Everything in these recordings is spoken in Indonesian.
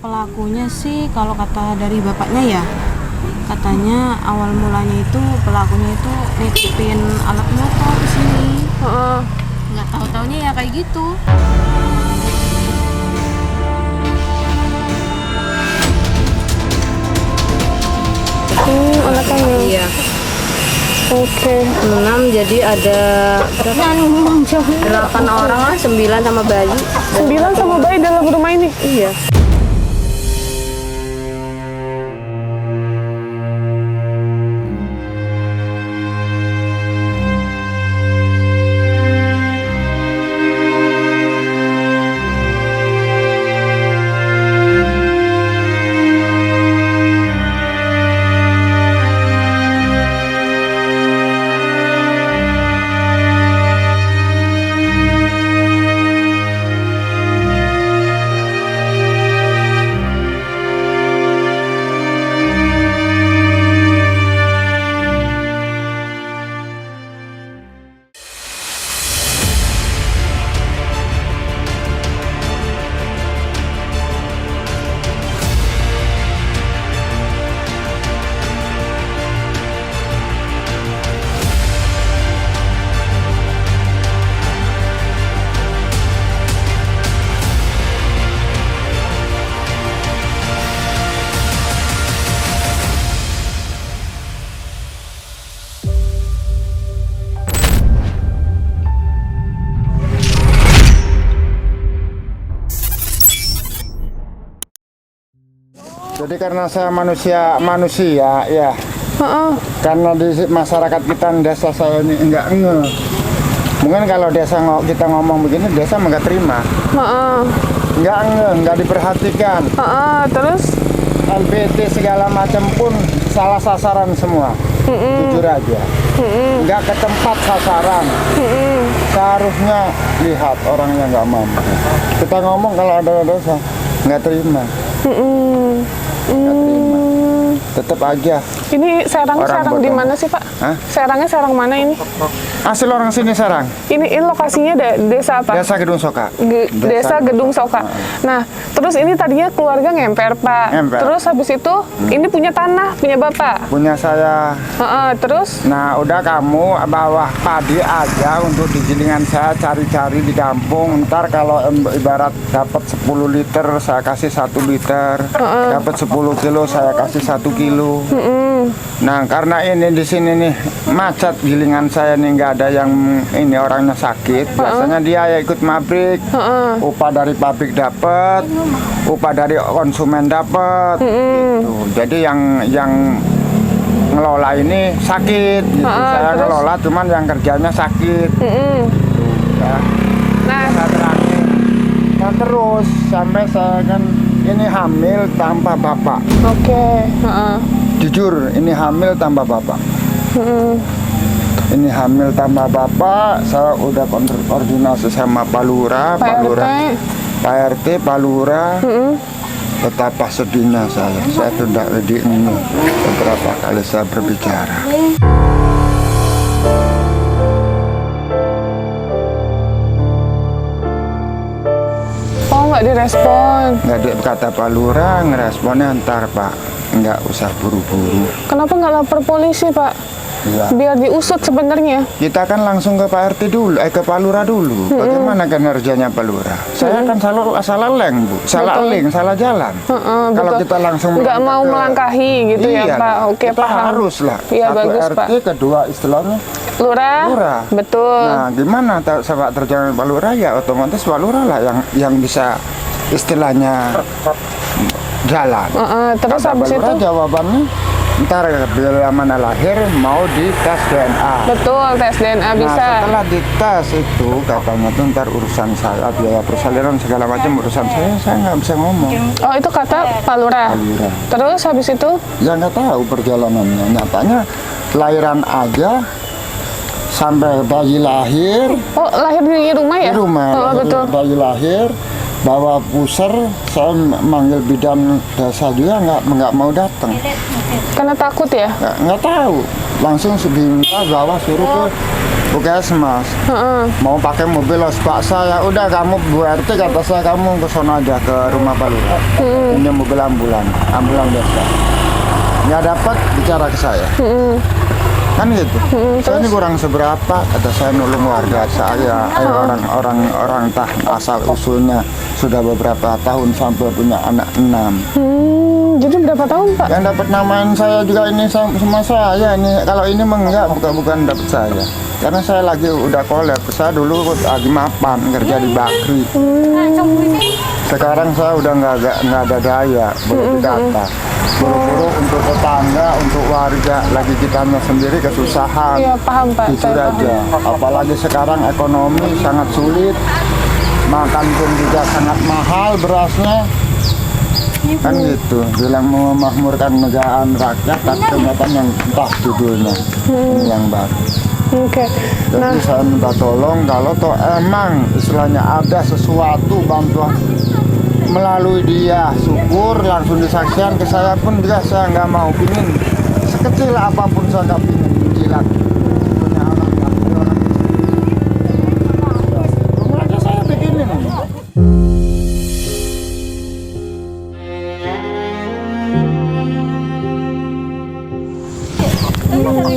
Pelakunya sih kalau kata dari bapaknya ya, katanya awal mulanya itu pelakunya itu nitipin alat motor di sini. Nggak tahu-taunya ya kayak gitu. Anaknya. Iya. Oke. 6, jadi ada 8 orang lah, 9 sama bayi. 9 sama bayi dalam rumah ini. Iya. Jadi karena saya manusia ya, Heeh. karena di masyarakat kita desa saya ini enggak nge. Mungkin kalau kita ngomong begini desa enggak terima, Heeh. enggak nge, enggak diperhatikan. Heeh. Terus LBT segala macam pun salah sasaran semua, jujur aja. Enggak ke tempat sasaran. Seharusnya lihat orangnya enggak mampu. Kita ngomong kalau ada dosa enggak terima. Nggak terima. Tetap aja. ini sarangnya Orang sarang di bodoh. mana sih, Pak? Hah? Sarangnya sarang mana ini? Asli orang sini sarang. Ini lokasinya desa apa? Desa Gedung Soka. Desa Gedung Soka. Nah, terus ini tadinya keluarga ngemper, Pak. Ngemper. Terus habis itu ini punya tanah, punya Bapak. Punya saya. Heeh, terus Nah, udah kamu bawah padi aja untuk digilingan saya cari-cari di kampung. Ntar kalau ibarat dapat 10 liter, saya kasih 1 liter. Dapat 10 kilo, saya kasih 1 kilo. Nah, karena ini di sini nih macet gilingan saya nih, nggak ada yang ini orangnya sakit. Biasanya dia ya ikut pabrik. Upah dari pabrik dapat, upah dari konsumen dapat. Gitu. Jadi yang ngelola ini sakit gitu. Saya terus? ngelola cuman yang kerjanya sakit. Ya. nah, Saya terakhir. Nah, terus sampai saya kan ini hamil tanpa bapak. oke. Heeh. Jujur ini hamil tanpa bapak. Ini hamil tanpa bapak. Saya udah koordinasi sama Pak Lurah, Pak RT. Pak RT, Pak Lurah. Betapa sedihnya saya tidak di ini. Beberapa kali saya berbicara. Oh, nggak direspon. Nggak ada kata Pak Lurah, ngeresponnya ntar Pak. Nggak usah buru-buru. Kenapa nggak lapor polisi, Pak? Ya. Biar diusut sebenarnya. Kita kan langsung ke Pak RT dulu, ke Pak Lurah dulu. Bagaimana kinerjanya Pak Lurah? Saya kan salah leng, Bu. Salah Betul. link, salah jalan. Kalau Betul. kita langsung nggak mau melangkahi gitu ya, iya, Pak. Oke, kita paham. harus lah. Iya, Satu bagus, RT, Pak. kedua istilahnya Lurah. Lurah. Betul. Nah, gimana sepak terjang Pak Lurah ya otomatis Pak Lurah lah yang bisa istilahnya jalan. Terus Kata habis Pak Lurah itu jawabannya ntar bila mana lahir mau dites DNA. betul tes DNA Nah, bisa. setelah dites itu katanya tuh ntar urusan saya, biaya persalinan segala macam urusan saya nggak bisa ngomong. Oh, itu kata Pak Lurah. Pak Lurah. Terus habis itu Ya nggak tahu perjalanannya. Nyatanya lahiran aja sampai bayi lahir oh lahir di rumah ya? di rumah. Oh, lahir, betul. Bayi lahir bawa pusar, saya manggil bidan desa juga nggak mau datang. Karena takut ya? Nggak tahu, langsung diminta bawa suruh ke Puskesmas. Mau pakai mobil paksa, ya udah kamu Bu RT kata saya, kamu ke sana aja ke rumah Pak Lurah. Ini mobil ambulan desa. Nggak dapat bicara ke saya. Kan gitu. Saya ini kurang seberapa, kata saya nolong warga saya, orang asal usulnya sudah beberapa tahun sampai punya anak 6. Jadi berapa tahun Pak? Yang dapat namain saya juga ini sama saya ini. Kalau ini enggak, bukan dapat saya. Karena saya lagi udah kolab. Saya dulu lagi mapan kerja di Bakri. Sekarang saya udah nggak ada daya, belum didata. Buru-buru untuk tetangga, untuk warga, lagi kitanya sendiri kesusahan. Iya paham Pak. Itu aja. Apalagi sekarang ekonomi sangat sulit, makan pun juga sangat mahal berasnya. Kan gitu, bilang memakmurkan negara rakyat, tapi ternyata yang entah judulnya ini yang baru. Oke. Jadi saya minta tolong kalau toh emang istilahnya ada sesuatu bantuan melalui dia, syukur langsung disaksikan ke saya pun juga saya nggak mau, pingin sekecil apapun saya nggak pingin jilat punya anak orang rumah aja saya bikinin.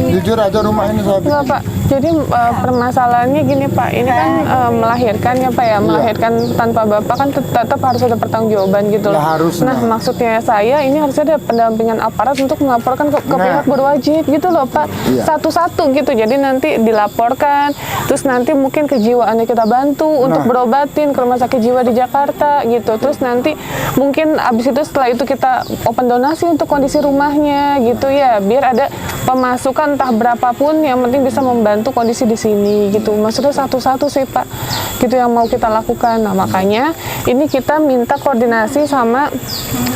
Jujur aja rumah ini saya bikin. Enggak Pak, jadi permasalahannya gini Pak, ini kan melahirkan ya Pak ya, melahirkan tanpa Bapak kan tetap harus ada pertanggungjawaban gitu loh. Ya, harusnya. Nah maksudnya saya ini harus ada pendampingan aparat untuk melaporkan ke pihak berwajib gitu loh Pak, satu-satu gitu, jadi nanti dilaporkan, terus nanti mungkin kejiwaannya kita bantu untuk berobatin ke rumah sakit jiwa di Jakarta gitu, terus nanti mungkin abis itu setelah itu kita open donasi untuk kondisi rumahnya gitu ya, biar ada pemasukan entah berapapun yang penting bisa membantu kondisi di sini gitu. Maksudnya satu-satu sih Pak, gitu yang mau kita lakukan. Nah makanya ini kita minta koordinasi sama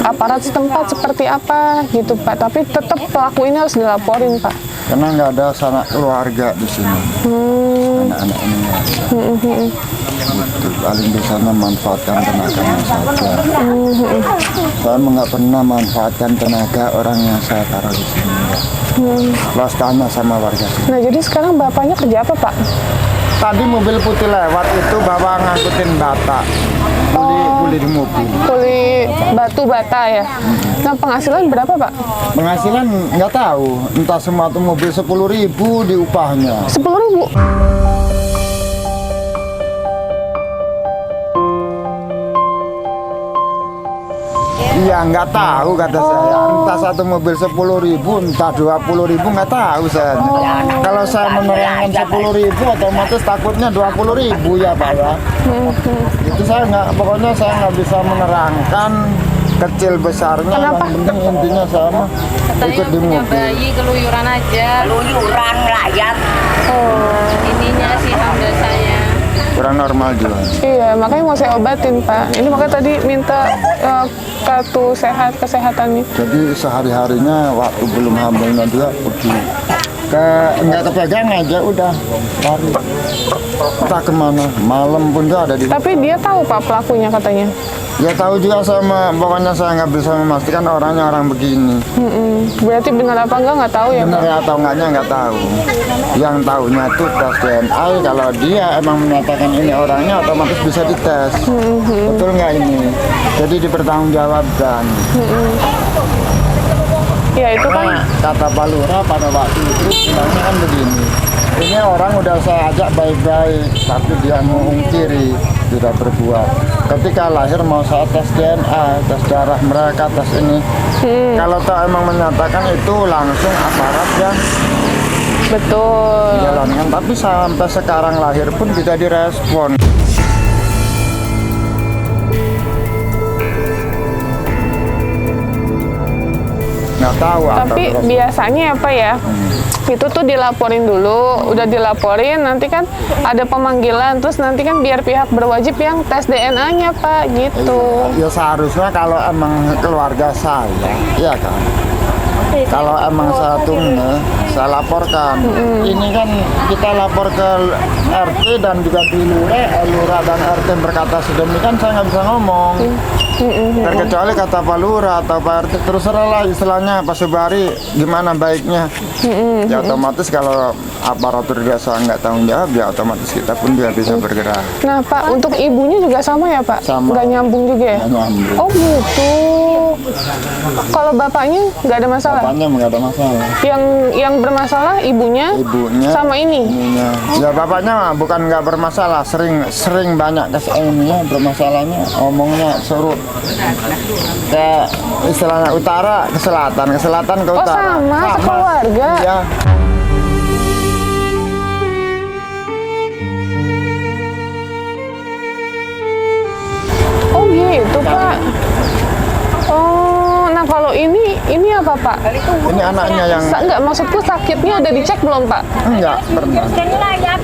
aparat setempat seperti apa gitu Pak. Tapi tetap pelaku ini harus dilaporin Pak. Karena nggak ada sanak keluarga di sini. Anak-anak ini nggak ada. Gitu, paling bisa memanfaatkan tenaganya saja. Saya nggak pernah manfaatkan tenaga orang yang saya taruh di sini. Los tanya sama warga sini. Nah jadi sekarang bapaknya kerja apa Pak? Tadi mobil putih lewat itu bawa ngangkutin bata, kuli di mobil. Kuli batu bata ya. Nah penghasilan berapa Pak? Penghasilan nggak tahu, entah semua tuh mobil 10.000 diupahnya. 10.000. Iya nggak tahu kata saya, entah satu mobil 10.000, entah 20.000 nggak tahu saya. Kalau saya menerangkan 10.000 otomatis takutnya 20.000 ya Pak ya. Itu saya nggak, pokoknya saya nggak bisa menerangkan kecil besarnya. Kenapa? Yang penting intinya saya mah ikut di mobil. Bayi keluyuran aja. Keluyuran rakyat. Ininya sih hamil saya. Kurang normal juga. Iya, makanya mau saya obatin Pak. Ini makanya tadi minta kartu kesehatannya. Jadi sehari-harinya waktu belum hamilnya dia pergi nggak kepegang aja udah lari. Entah kemana, malam pun dia ada di. Tapi dia tahu Pak pelakunya katanya. Ya tahu juga sama, pokoknya saya nggak bisa memastikan orangnya orang begini. Berarti benar apa nggak tahu ya Pak? Benar atau enggaknya nggak tahu. Yang tahunya itu tes DNA, kalau dia emang menyatakan ini orangnya otomatis bisa dites. Betul nggak ini? Jadi dipertanggungjawabkan. Ya itu kan. Nah, kata Pak Lurah pada waktu itu bilangnya kan begini. Ini orang udah saya ajak baik-baik, tapi dia mengungkiri, tidak berbuat. Ketika lahir mau saya tes DNA, tes darah mereka, tes ini. Kalau tak emang menyatakan itu langsung aparat yang Betul. dijalankan. Tapi sampai sekarang lahir pun tidak direspon. Nggak tahu. Tapi biasanya apa ya? Itu tuh dilaporin dulu, udah dilaporin, nanti kan ada pemanggilan, terus nanti kan biar pihak berwajib yang tes DNA-nya Pak, gitu. Ya seharusnya kalau emang keluarga saya, ya kan, Kalau emang saya tunggu, saya laporkan. Ini kan kita lapor ke RT dan juga di lurah dan RT berkata sedemikian, saya nggak bisa ngomong. Terkecuali kata Pak Lurah atau Pak RT, terus lah istilahnya Pak Subari gimana baiknya. Ya otomatis kalau aparatur desa nggak tanggung jawab, ya otomatis kita pun juga bisa bergerak. Nah Pak, untuk ibunya juga sama ya Pak? Sama. Nggak nyambung juga ya? Nggak nyambung. Oh gitu. Kalau bapaknya nggak ada masalah? Bapaknya nggak ada masalah. Yang bermasalah ibunya sama ini? Ininya. Ya bapaknya mah bukan nggak bermasalah, sering banyak ininya bermasalahnya, omongnya surut. Kayak istilahnya utara ke selatan ke Oh utara. sama, sekeluarga? Iya. Oh gitu Pak. Oh, nah kalau ini apa Pak? Ini anaknya yang Enggak, maksudku sakitnya udah dicek belum Pak? enggak pernah.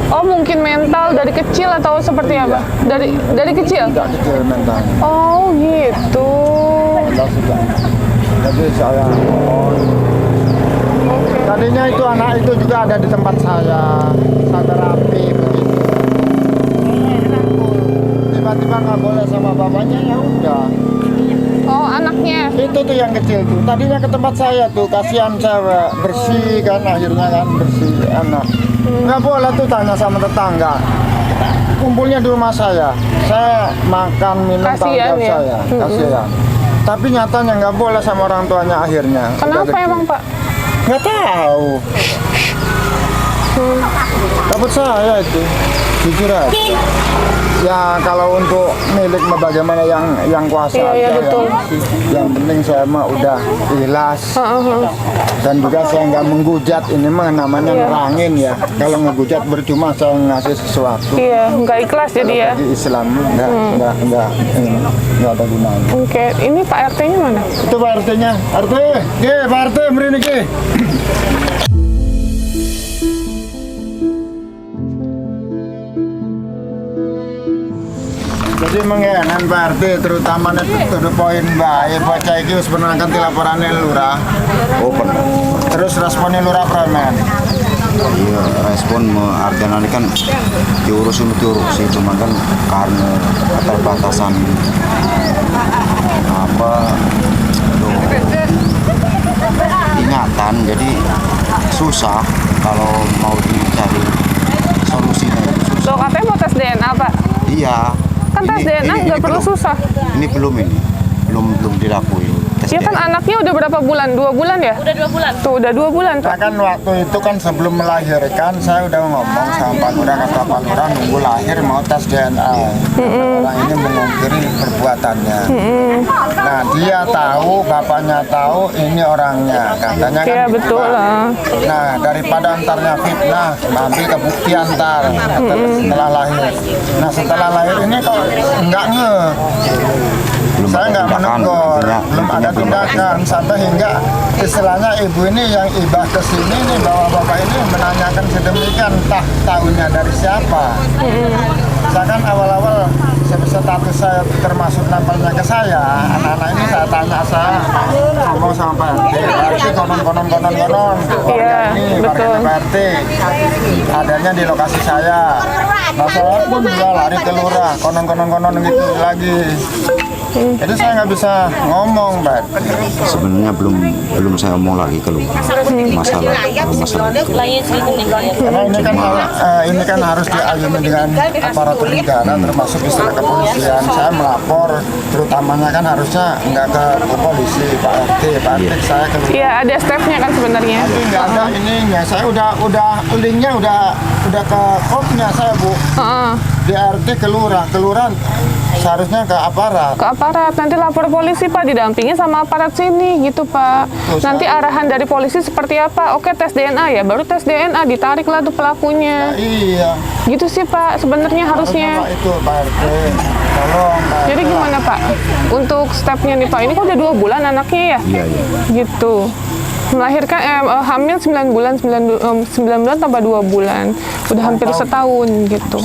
Oh mungkin mental dari kecil atau seperti apa? Dari kecil? Enggak kecil mental. Oh gitu. Mental sudah. Jadi saya tadinya itu anak itu juga ada di tempat saya terapi begitu. Tiba-tiba nggak boleh sama bapaknya, ya udah. Oh anaknya. Itu tuh yang kecil tuh. Tadinya ke tempat saya tuh, kasihan cewek bersih kan, akhirnya kan bersih anak. Nggak boleh tuh tanya sama tetangga. Kumpulnya di rumah saya makan minum tanggung Kasihan jawab ya? saya, kasihan. Tapi nyatanya nggak boleh sama orang tuanya akhirnya. Kenapa emang Pak? Nggak tahu. Dapat saya itu, jujur aja. Ya kalau untuk milik mah bagaimana yang kuasa Iya, aja, betul. Yang penting saya mah udah ikhlas. Dan juga saya nggak menghujat, ini mah namanya nerangin ya. Kalau ngehujat percuma saya ngasih sesuatu. Iya, nggak ikhlas jadi ya. Di Islam nggak ada gunanya. Oke, ini Pak RT-nya mana? Itu Pak RT-nya. RT, Pak RT mrene iki. Jadi mengenan Pak RT terutama itu poin bae bocah iki wis pernah kan dilaporane lurah. Oh pernah. Terus responnya lurah premen. Iya respon artinya kan diurus sih cuma kan karena keterbatasan ingatan jadi susah kalau mau dicari solusinya itu susah. Loh katanya mau tes DNA Pak? Iya. Kan tes DNA nggak perlu susah. Ini belum dilakuin. Tes Ya kan DNA. anaknya udah berapa bulan? 2 bulan ya? Udah 2 bulan. Tuh udah 2 bulan Pak. Nah kan waktu itu kan sebelum melahirkan saya udah ngomong sama Pak Lurah, kata Pak Lurah nunggu lahir mau tes DNA. Orang ini mengungkiri perbuatannya. Nah dia tahu, bapaknya tahu ini orangnya, katanya kan. Iya gitu, betul Pak. lah. Nah daripada antarnya fitnah, ambil kebuktian ntar setelah lahir. Nah setelah lahir ini kok enggak Belum saya ada nggak tindakan, menegur, artinya belum ada intinya belum tindakan sampai hingga istilahnya ibu ini yang ibah ke sini nih bahwa bapak ini menanyakan sedemikian entah tahunya dari siapa. Saya kan awal-awal status saya termasuk nampaknya ke saya, anak-anak ini saya tanya, saya ngomong sama Pak RT, konon. Iya, Ini betul. warga Pak RT, adanya di lokasi saya. Nah saya pun juga lari ke lurah, konon gitu lagi. Jadi saya nggak bisa ngomong, Pak. sebenarnya belum saya mau lagi keluar masalah itu. Karena ini kan harus diayomi dengan aparatur negara, termasuk istilah kepolisian. Saya melapor, terutamanya kan harusnya nggak ke polisi, Pak RT, saya ke Iya ada stepnya kan sebenarnya. tapi nggak ada ininya. Saya udah linknya udah ke kopnya saya Bu. Heeh. Di RT kelurahan seharusnya ke aparat. Ke aparat, nanti lapor polisi Pak, didampingi sama aparat sini gitu Pak. Nanti arahan dari polisi seperti apa? Oke tes DNA ya, baru tes DNA ditariklah tuh pelakunya. Iya. Gitu sih Pak, sebenarnya harusnya. Pak itu Pak RT, tolong. Pak Jadi RT. gimana Pak? Untuk stepnya nih Pak, ini kan udah 2 bulan anaknya ya? Iya. Gitu. Melahirkan hamil 9 bulan, 9 bulan tambah 2 bulan. Udah hampir setahun gitu.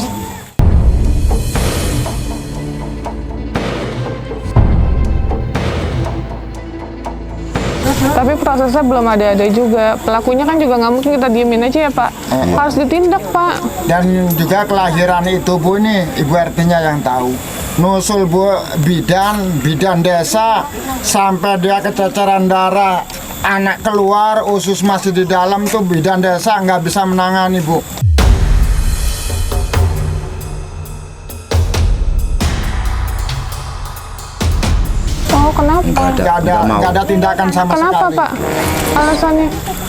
Tapi prosesnya belum ada juga. Pelakunya kan juga nggak mungkin kita diemin aja ya Pak. Harus ditindak Pak. Dan juga kelahiran itu Bu, ini Ibu RT-nya yang tahu. Nusul Bu, bidan desa, sampai dia kececeran darah, anak keluar, usus masih di dalam tuh bidan desa nggak bisa menangani Bu. Oh kenapa? Nggak ada tindakan sama Kenapa sekali. Pak? Alasannya?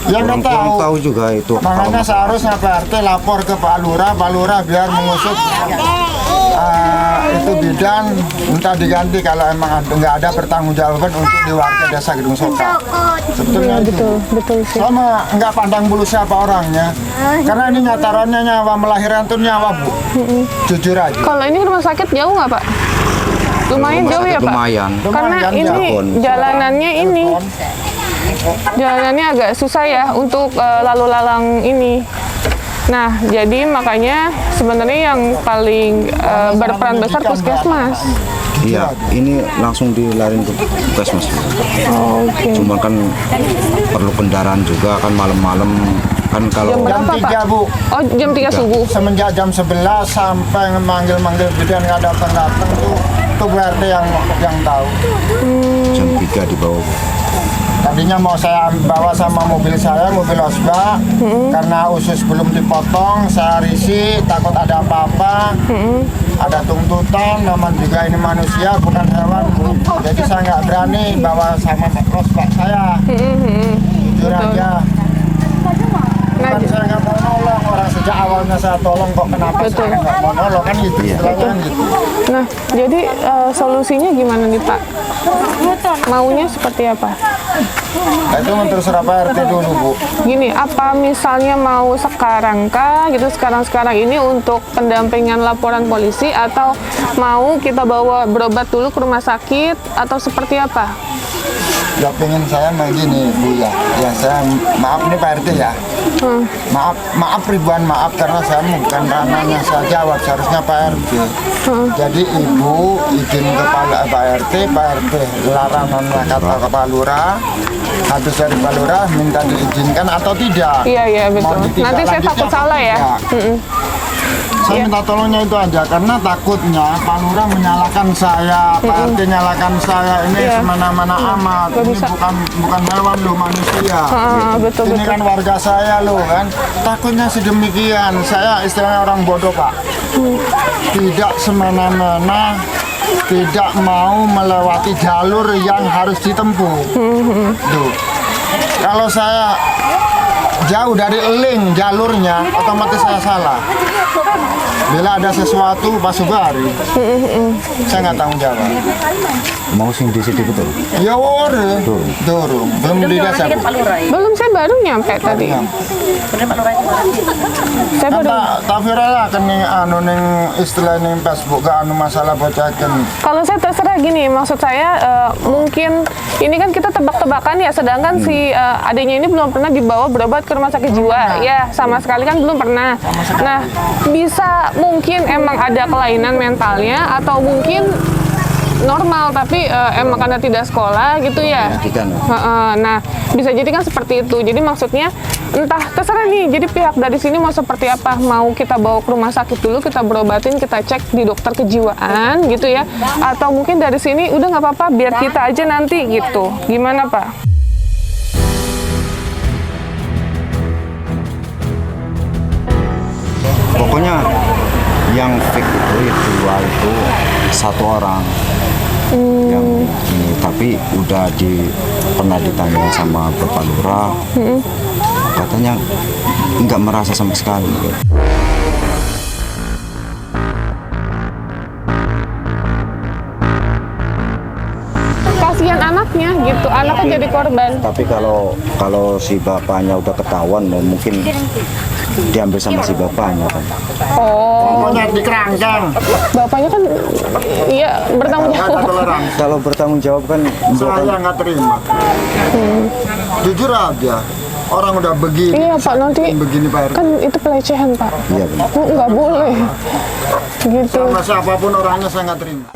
Ya nggak Kurang tahu. tahu juga itu. Makanya seharusnya Pak RT lapor ke Pak Lurah biar mengusut itu bidan, minta diganti kalau emang nggak ada pertanggungjawaban untuk di warga desa Gedung Soka. Sebetulnya itu. Betul sih. Sama nggak pandang bulu siapa orangnya, karena ini taruhannya nyawa, melahirkan tuh nyawa Bu. Jujur aja. Kalau ini rumah sakit jauh nggak Pak? Lumayan jauh ya Pak? Lumayan. Karena Lumayan ini jauh. jalanannya agak susah ya untuk lalu lalang ini. Nah, jadi makanya sebenarnya yang paling berperan besar puskesmas. Iya, ini langsung dilarin ke puskesmas. Oke. Cuma kan perlu kendaraan juga kan malam-malam kan kalau Jam Jam berapa, 3 Pak? Bu. Oh, jam 3 subuh. Semenjak jam 11 sampai manggil bidan nggak datang tuh Bu RT yang tahu. jam 3 di bawah. Tadinya mau saya bawa sama mobil saya, mobil Osba, karena usus belum dipotong, saya risih, takut ada apa-apa, ada tuntutan, namun juga ini manusia bukan hewan, Bu. Jadi saya nggak berani bawa sama Osba saya, jujur aja. Kan saya nggak mau nolong, orang sejak awalnya saya tolong kok kenapa saya nggak mau nolong, kan gitu istilahnya kan gitu. Nah, jadi solusinya gimana nih Pak? Maunya seperti apa? Nah, itu menurut Surabaya RT dulu Bu. Gini, apa misalnya mau sekarang kah gitu sekarang ini untuk pendampingan laporan polisi atau mau kita bawa berobat dulu ke rumah sakit atau seperti apa? Ya pengen saya begini Bu ya saya maaf nih Pak RT ya. Maaf ribuan maaf karena saya bukan ranahnya saya jawab, seharusnya Pak RT. Jadi Ibu izin kepada Pak RT larangan kata Pak Lurah, habis dari Pak Lurah minta diizinkan atau tidak. Iya betul. Nanti saya takut salah ya. Saya minta tolongnya itu aja karena takutnya Pak Lurah menyalahkan saya, Pak RT menyalahkan saya, ini semena-mena amat. Ini bukan hewan loh, manusia. Betul. Ini kan warga saya loh kan. Takutnya sedemikian. Saya istilahnya orang bodoh Pak. Tidak semena-mena, tidak mau melewati jalur yang harus ditempuh. Tuh. Kalau saya jauh dari link jalurnya, otomatis saya salah. Bila ada sesuatu Pak Sugari, saya nggak tanggung jawab. Mau sing di situ betul. Ya dorong, belum di desa Bu. Belum, saya baru nyampe tadi. Saya baru. Tak viral lah kan ning istilah ning Facebook gak masalah bocakan. Kalau saya terserah gini, maksud saya mungkin ini kan kita tebak-tebakan ya, sedangkan si adiknya ini belum pernah dibawa berobat ke rumah sakit jiwa, ya sama sekali kan belum pernah. Nah, bisa mungkin emang ada kelainan mentalnya atau mungkin normal tapi emang karena tidak sekolah gitu ya. Nah, bisa jadi kan seperti itu. Jadi maksudnya entah terserah nih. Jadi pihak dari sini mau seperti apa? Mau kita bawa ke rumah sakit dulu, kita berobatin, kita cek di dokter kejiwaan gitu ya. Atau mungkin dari sini udah nggak apa-apa, biar kita aja nanti gitu. Gimana Pak? Pokoknya yang fake itu yang jual itu satu orang. Yang ini tapi udah pernah ditanya sama Bapak Lurah, katanya nggak merasa sama sekali. Kasihan anaknya gitu, anaknya jadi korban. Tapi kalau si bapaknya udah ketahuan, mungkin diambil sama si bapaknya kan. Oh, Pokoknya di kerangkang. bapaknya kan iya bertanggung jawab. Kalau bertanggung jawab kan Saya nggak terima. Jujur aja. Orang udah begini. Iya Pak, nanti begini Pak RT. kan itu pelecehan Pak. Iya benar. Nggak boleh gitu. Sama siapapun orangnya saya nggak terima.